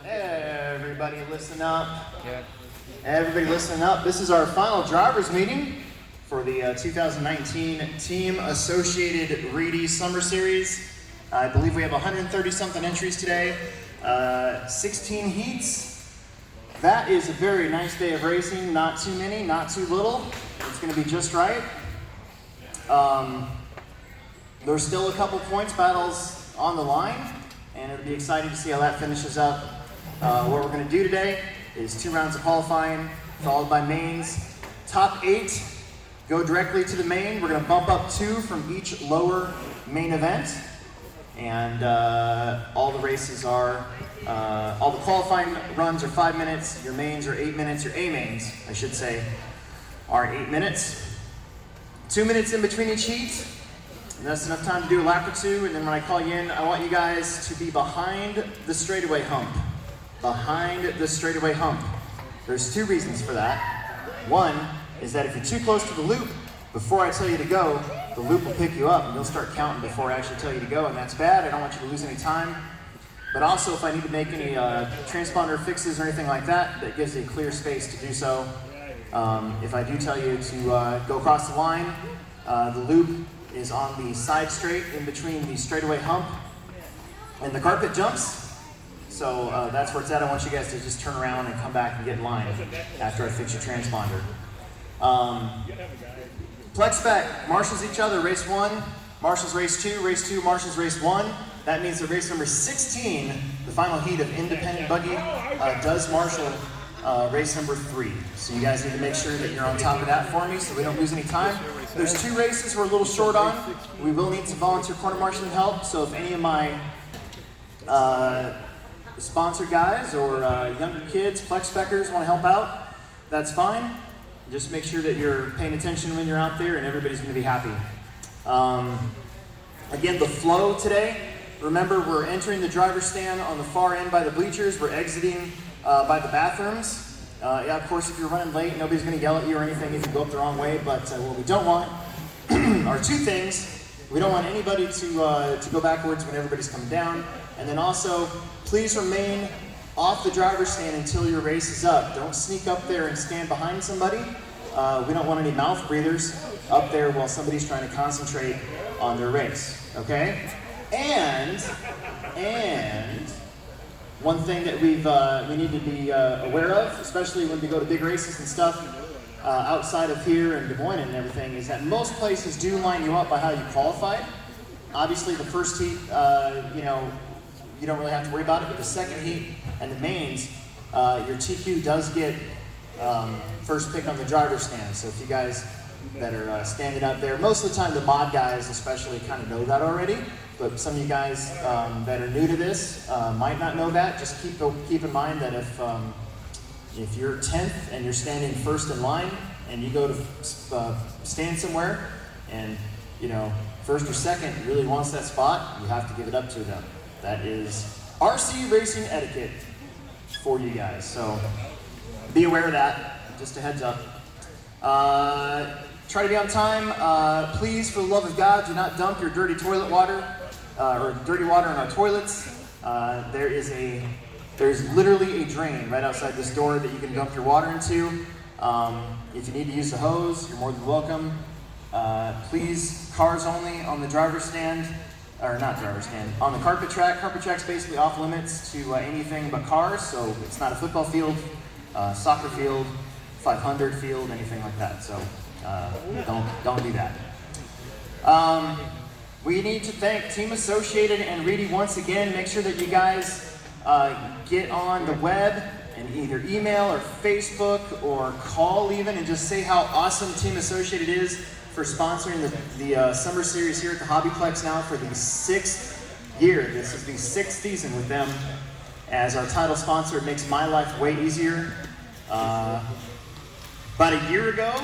Everybody listen up. Yeah. Everybody listen up. This is our final drivers meeting for the 2019 Team Associated Reedy Summer Series. I believe we have 130 something entries today, 16 heats. That is a very nice day of racing. Not too many, not too little. It's going to be just right. There's still a couple points battles on the line, and it'll be exciting to see how that finishes up. What we're going to do today is 2 rounds of qualifying, followed by mains. Top 8 go directly to the main. We're going to bump up 2 from each lower main event. And all the races are, all the qualifying runs are 5 minutes. Your mains are 8 minutes. Your A-mains, I should say, are 8 minutes. 2 minutes in between each heat. And that's enough time to do a lap or 2, and then when I call you in, I want you guys to be behind the straightaway hump. Behind the straightaway hump. There's 2 reasons for that. One is that if you're too close to the loop, before I tell you to go, the loop will pick you up and you'll start counting before I actually tell you to go, and that's bad. I don't want you to lose any time. But also, if I need to make any transponder fixes or anything like that, that gives you a clear space to do so. If I do tell you to go across the line, the loop is on the side straight in between the straightaway hump and the carpet jumps. So that's where it's at. I want you guys to just turn around and come back and get in line after I fix your transponder. Plex spec marshals each other. Race 1, marshals race 2, marshals race 1. That means that race number 16, the final heat of independent buggy, does marshal race number 3. So you guys need to make sure that you're on top of that for me so we don't lose any time. There's 2 races we're a little short on. We will need some volunteer corner marshaling help, so if any of my sponsored guys or younger kids, Plex speckers, want to help out, that's fine. Just make sure that you're paying attention when you're out there and everybody's going to be happy. Again, the flow today, remember we're entering the driver's stand on the far end by the bleachers. We're exiting by the bathrooms. Yeah, of course, if you're running late, nobody's going to yell at you or anything if you go up the wrong way, but what we don't want are 2 things. We don't want anybody to go backwards when everybody's coming down. And then also, please remain off the driver's stand until your race is up. Don't sneak up there and stand behind somebody. We don't want any mouth breathers up there while somebody's trying to concentrate on their race, okay? And one thing that we need to be aware of, especially when we go to big races and stuff outside of here in Des Moines and everything, is that most places do line you up by how you qualified. Obviously, the first heat, you don't really have to worry about it, but the second heat and the mains, your TQ does get first pick on the driver's stand. So if you guys that are standing up there, most of the time the mod guys especially kind of know that already, but some of you guys that are new to this might not know that. Just keep in mind that if you're 10th and you're standing first in line and you go to stand somewhere and first or second really wants that spot, you have to give it up to them. That is RC racing etiquette for you guys. So be aware of that, just a heads up. Try to be on time. Please, for the love of God, do not dump your dirty toilet water or dirty water in our toilets. There's literally a drain right outside this door that you can dump your water into. If you need to use the hose, you're more than welcome. Please, cars only on the driver's stand, or not driver's stand, on the carpet track. Carpet track's basically off limits to anything but cars, so it's not a football field, soccer field, 500 field, anything like that. So don't do that. We need to thank Team Associated and Reedy once again. Make sure that you guys get on the web and either email or Facebook or call even and just say how awesome Team Associated is for sponsoring the Summer Series here at the HobbyPlex now for the 6th year. This is the 6th season with them as our title sponsor. It makes my life way easier. About a year ago,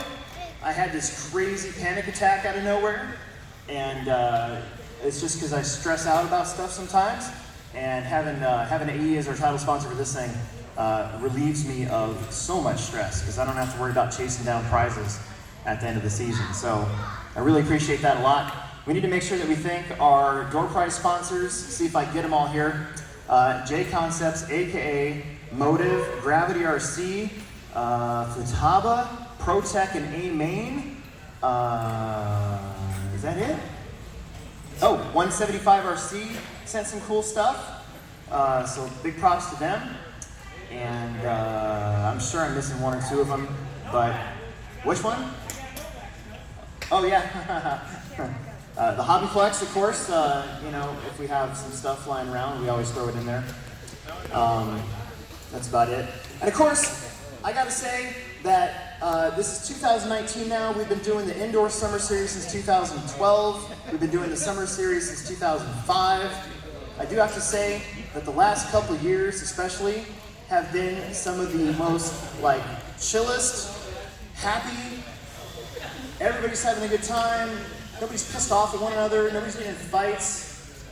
I had this crazy panic attack out of nowhere, and it's just because I stress out about stuff sometimes, and having AE as our title sponsor for this thing relieves me of so much stress because I don't have to worry about chasing down prizes at the end of the season. So I really appreciate that a lot. We need to make sure that we thank our door prize sponsors. See if I can get them all here. J Concepts, aka Motive, Gravity RC, Futaba, ProTech, and A Main. Is that it? Oh, 175 RC sent some cool stuff. So big props to them. And I'm sure I'm missing one or two of them, but which one? Oh yeah, the HobbyPlex, of course. You know, if we have some stuff flying around, we always throw it in there. That's about it. And of course, I gotta say that this is 2019 now. We've been doing the Indoor Summer Series since 2012. We've been doing the Summer Series since 2005. I do have to say that the last couple of years, especially, have been some of the most like chillest, happy. Everybody's having a good time. Nobody's pissed off at one another. Nobody's getting in fights.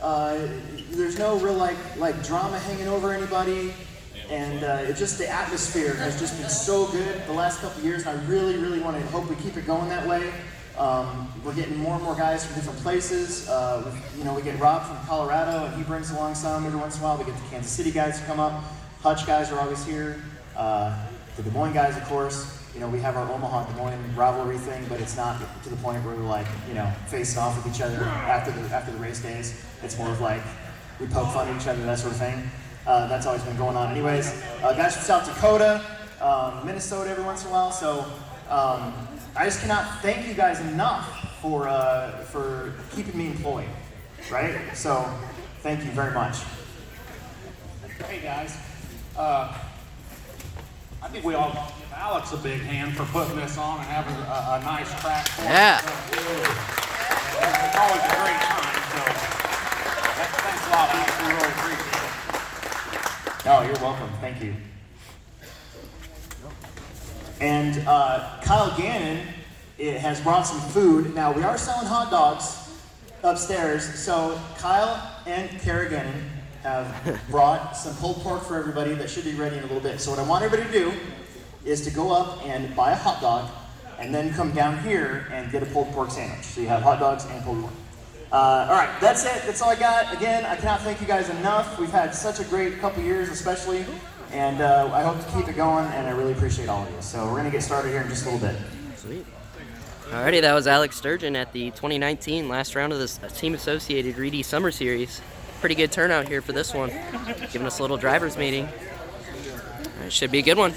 There's no real like drama hanging over anybody. And it just, the atmosphere has just been so good the last couple of years, and I really, really want to hope we keep it going that way. We're getting more and more guys from different places. You know, we get Rob from Colorado, and he brings along some every once in a while. We get the Kansas City guys to come up. Hutch guys are always here. The Des Moines guys, of course. You know, we have our Omaha-Des Moines rivalry thing, but it's not to the point where we're like, you know, facing off with each other after the race days. It's more of like, we poke fun at each other, that sort of thing. That's always been going on anyways. Guys from South Dakota, Minnesota every once in a while. So I just cannot thank you guys enough for keeping me employed, right? So thank you very much. Hey guys, I think we all give Alex a big hand for putting this on and having a nice track for us. It's always a great time, so thanks a lot, Alex. We really appreciate it. Oh, you're welcome. Thank you. And Kyle Gannon has brought some food. Now, we are selling hot dogs upstairs, so Kyle and Kara Gannon have brought some pulled pork for everybody that should be ready in a little bit. So what I want everybody to do is to go up and buy a hot dog and then come down here and get a pulled pork sandwich. So you have hot dogs and pulled pork. All right, that's it. That's all I got. Again, I cannot thank you guys enough. We've had such a great couple years, especially, and I hope to keep it going, and I really appreciate all of you. So we're going to get started here in just a little bit. Sweet. Alrighty, that was Alex Sturgeon at the 2019 last round of this team-associated Reedy Summer Series. Pretty good turnout here for this one, giving us a little driver's meeting. It should be a good one.